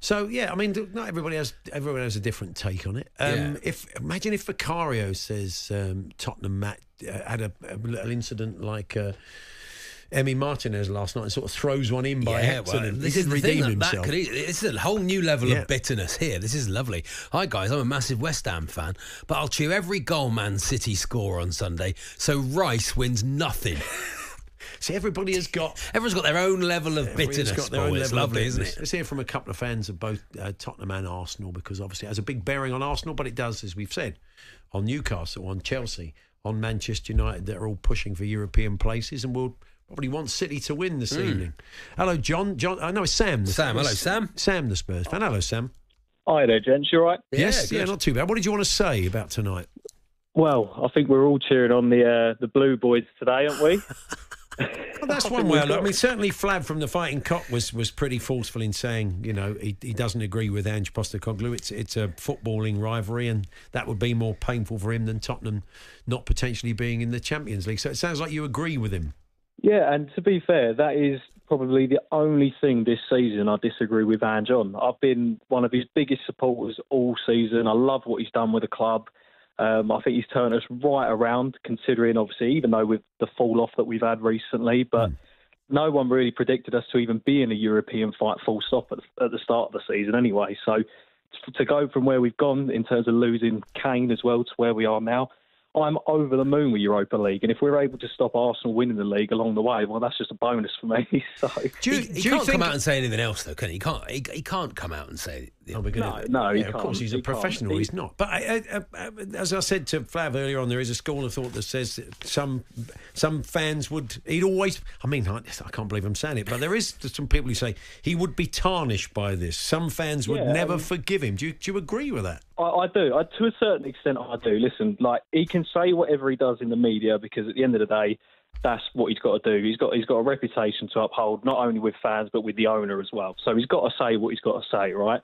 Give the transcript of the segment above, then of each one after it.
So yeah, I mean, not everybody has a different take on it. Imagine if Vicario says Tottenham had a little incident like Emi Martinez last night and sort of throws one in by accident. Well, this is the thing himself. This is a whole new level of bitterness here. This is lovely. Hi guys, I'm a massive West Ham fan, but I'll cheer every goal Man City score on Sunday, so Rice wins nothing. See, everyone's got their own level of bitterness. It's lovely, isn't it? Let's hear from a couple of fans of both Tottenham and Arsenal, because obviously it has a big bearing on Arsenal, but it does, as we've said, on Newcastle, on Chelsea, on Manchester United, that are all pushing for European places and will probably want City to win this evening. Hello, John. I know it's Sam. Hello, Sam. Sam, the Spurs fan. Hello, Sam. Hi there, gents. You all right? Yes, not too bad. What did you want to say about tonight? Well, I think we're all cheering on the Blue Boys today, aren't we? Well, that's one way. I mean, certainly Flav from the Fighting Cock was pretty forceful in saying, he doesn't agree with Ange Postecoglou. It's a footballing rivalry, and that would be more painful for him than Tottenham not potentially being in the Champions League. So it sounds like you agree with him. Yeah, and to be fair, that is probably the only thing this season I disagree with Ange on. I've been one of his biggest supporters all season. I love what he's done with the club. I think he's turned us right around, considering, obviously, even though with the fall-off that we've had recently, but no one really predicted us to even be in a European fight full stop at the start of the season anyway. So to go from where we've gone in terms of losing Kane as well to where we are now, I'm over the moon with Europa League, and if we're able to stop Arsenal winning the league along the way, well, that's just a bonus for me. So he can't come out and say anything else, though, can he? He can't come out and say. No, he can't. Of course, he's a professional. He's not. But as I said to Flav earlier on, there is a school of thought that says that some fans would. He'd always. I mean, I can't believe I'm saying it, but there is some people who say he would be tarnished by this. Some fans would never forgive him. Do you agree with that? I do. To a certain extent, I do. Listen, like, he can say whatever he does in the media, because at the end of the day, that's what he's got to do. He's got a reputation to uphold, not only with fans but with the owner as well. So he's got to say what he's got to say, right?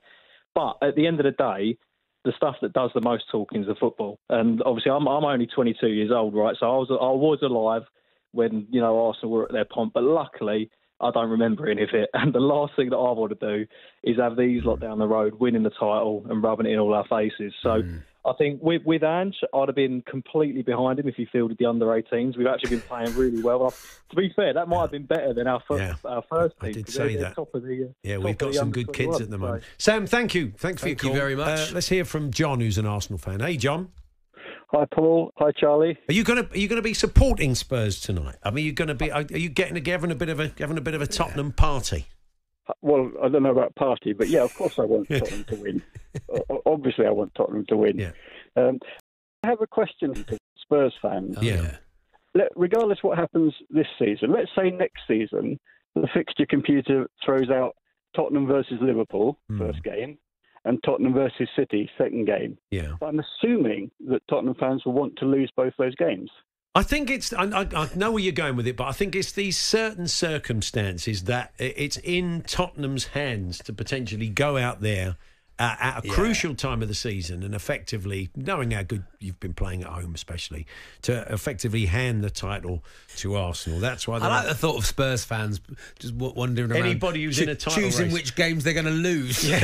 But at the end of the day, the stuff that does the most talking is the football. And obviously, I'm only 22 years old, right? So I was alive when Arsenal were at their pomp, but luckily I don't remember any of it. And the last thing that I want to do is have these lot down the road winning the title and rubbing it in all our faces. So I think with Ange, I'd have been completely behind him if he fielded the under-18s. We've actually been playing really well. To be fair, that might have been better than our first team. I did say that. We've got some good kids at the moment. So. Sam, thank you. Thanks for your call. Thank you very much. Let's hear from John, who's an Arsenal fan. Hey, John. Hi, Paul. Hi, Charlie. Are you going to be supporting Spurs tonight? I mean, are you getting together having a bit of a Tottenham party? Well, I don't know about party, but yeah, of course I want Tottenham to win. Obviously, I want Tottenham to win. Yeah. I have a question to Spurs fans. Yeah. Regardless what happens this season, let's say next season, the fixture computer throws out Tottenham versus Liverpool, first game, and Tottenham versus City, second game. Yeah. But I'm assuming that Tottenham fans will want to lose both those games. I think I know where you're going with it, but I think it's these certain circumstances that it's in Tottenham's hands to potentially go out there at a crucial time of the season and effectively, knowing how good you've been playing at home especially, to effectively hand the title to Arsenal. That's why I like the thought of Spurs fans just wandering around. Anybody who's in a title choosing race. Which games they're going to lose. Yeah.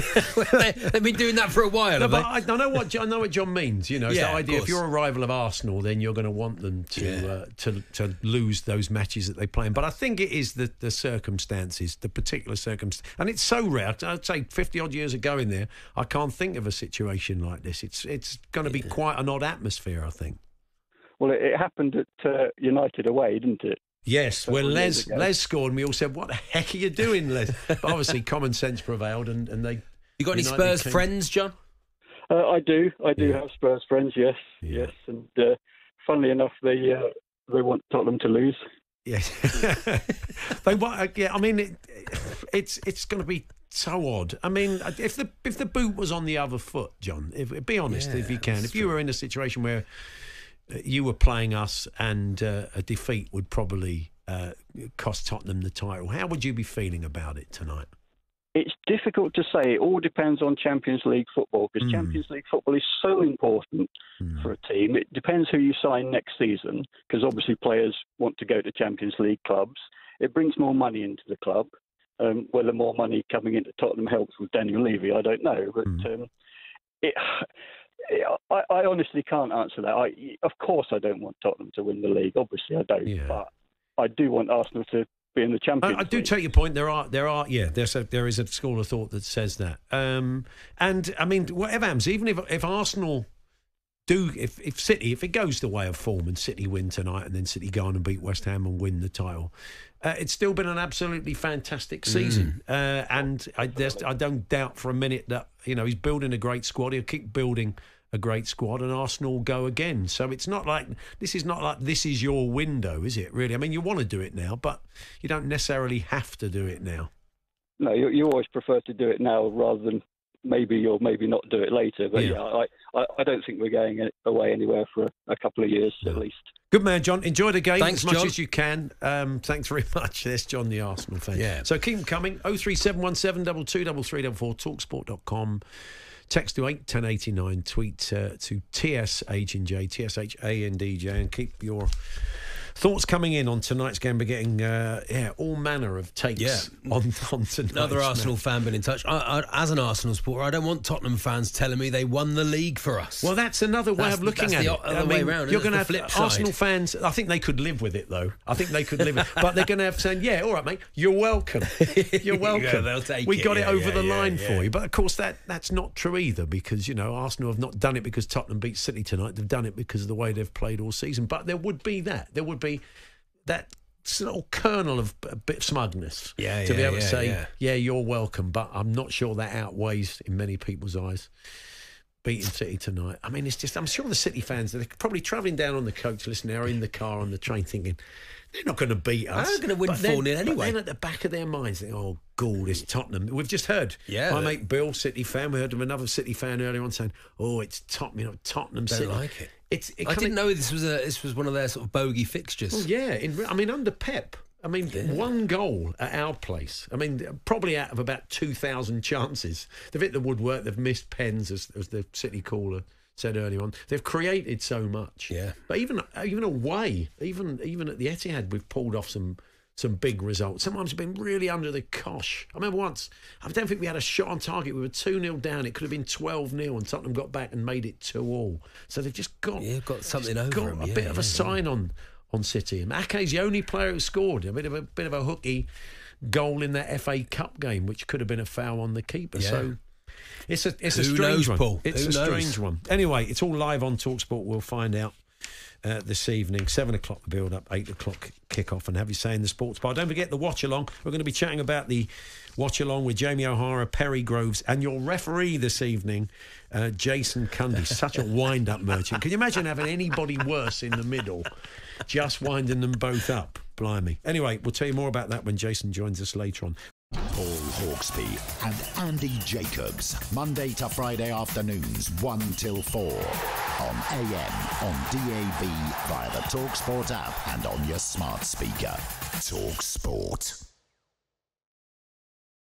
They've been doing that for a while. No, but I know what John means. It's the idea. If you're a rival of Arsenal, then you're going to want them to lose those matches that they play in. But I think it is the circumstances, the particular circumstances, and it's so rare. I'd say 50 odd years ago in there, I can't think of a situation like this. It's going to be quite an odd atmosphere, I think. Well, it happened at United away, didn't it? Yes, where Les scored, and we all said, "What the heck are you doing, Les?" But obviously, common sense prevailed, and they. You got any Spurs friends, John? I do have Spurs friends. Yes, and funnily enough, they want Tottenham to lose. Yes, they want. Yeah, I mean, it's going to be so odd. I mean, if the boot was on the other foot, John, be honest, if you can. If you were in a situation where you were playing us and a defeat would probably cost Tottenham the title, how would you be feeling about it tonight? It's difficult to say. It all depends on Champions League football, because Champions League football is so important for a team. It depends who you sign next season, because obviously players want to go to Champions League clubs. It brings more money into the club. Whether more money coming into Tottenham helps with Daniel Levy, I don't know. But I honestly can't answer that. Of course, I don't want Tottenham to win the league. Obviously, I don't. Yeah. But I do want Arsenal to be in the Champions League. I do take your point. There is a school of thought that says that. And I mean, whatever happens, even if Arsenal if it goes the way of form and City win tonight and then City go on and beat West Ham and win the title, it's still been an absolutely fantastic season. And I don't doubt for a minute that he's building a great squad. He'll keep building a great squad, and Arsenal will go again. So it's not like this is your window, is it? Really? I mean, you want to do it now, but you don't necessarily have to do it now. No, you always prefer to do it now rather than maybe or maybe not do it later. But I don't think we're going away anywhere for a couple of years at least. Good man, John. Enjoy the game as much as you can. Thanks very much. There's John, the Arsenal fan. Yeah. So keep them coming. 03717 223344 talksport.com. Text to 81089. Tweet to TSHandJ, TSHANDJ, and keep your thoughts coming in on tonight's game. We're getting all manner of takes on tonight's Another Arsenal fan been in touch. As an Arsenal supporter, I don't want Tottenham fans telling me they won the league for us. Well, that's another way of looking at it. Other way around, you're going to have Arsenal fans. I think they could live with it, though. But they're going to have saying, "Yeah, all right, mate, you're welcome. You're welcome. They'll take we it. got it over the line for you." But of course, that's not true either, because Arsenal have not done it because Tottenham beat City tonight. They've done it because of the way they've played all season. But there would be that little kernel of a bit of smugness to be able to say, you're welcome, but I'm not sure that outweighs in many people's eyes beating City tonight. I mean, it's just, I'm sure the City fans, they're probably travelling down on the coach, listening, or in the car on the train thinking, they're not going to beat us. They're going to win 4-0 anyway. But then at the back of their minds, think, oh, God, it's Tottenham. We've just heard my mate Bill, City fan. We heard of another City fan earlier on saying, oh, it's Tottenham, Tottenham City. Don't like it. I didn't know this was one of their sort of bogey fixtures. Well, yeah, under Pep. I mean, one goal at our place. I mean, probably out of about 2,000 chances. They've hit the woodwork. They've missed pens, as the City caller said earlier on. They've created so much. Yeah. But even away, even at the Etihad, we've pulled off some big results. Sometimes we've been really under the cosh. I remember once, I don't think we had a shot on target. We were 2-0 down. It could have been 12-0, and Tottenham got back and made it 2-2. So they've just got something over them. A bit of a sign on City. And Ake's the only player who scored a bit of a hooky goal in that FA Cup game, which could have been a foul on the keeper. Yeah. So it's a strange one. Paul? It's a strange one. Anyway, it's all live on TalkSport. We'll find out this evening, 7 o'clock the build-up, 8 o'clock kick-off, and have you say in the sports bar. Don't forget the watch-along. We're going to be chatting about the watch-along with Jamie O'Hara, Perry Groves, and your referee this evening, Jason Cundy. Such a wind-up merchant. Can you imagine having anybody worse in the middle, just winding them both up? Blimey. Anyway, we'll tell you more about that when Jason joins us later on. Paul Hawksbee and Andy Jacobs, Monday to Friday afternoons 1 till 4 on AM, on DAB, via the TalkSport app and on your smart speaker. TalkSport.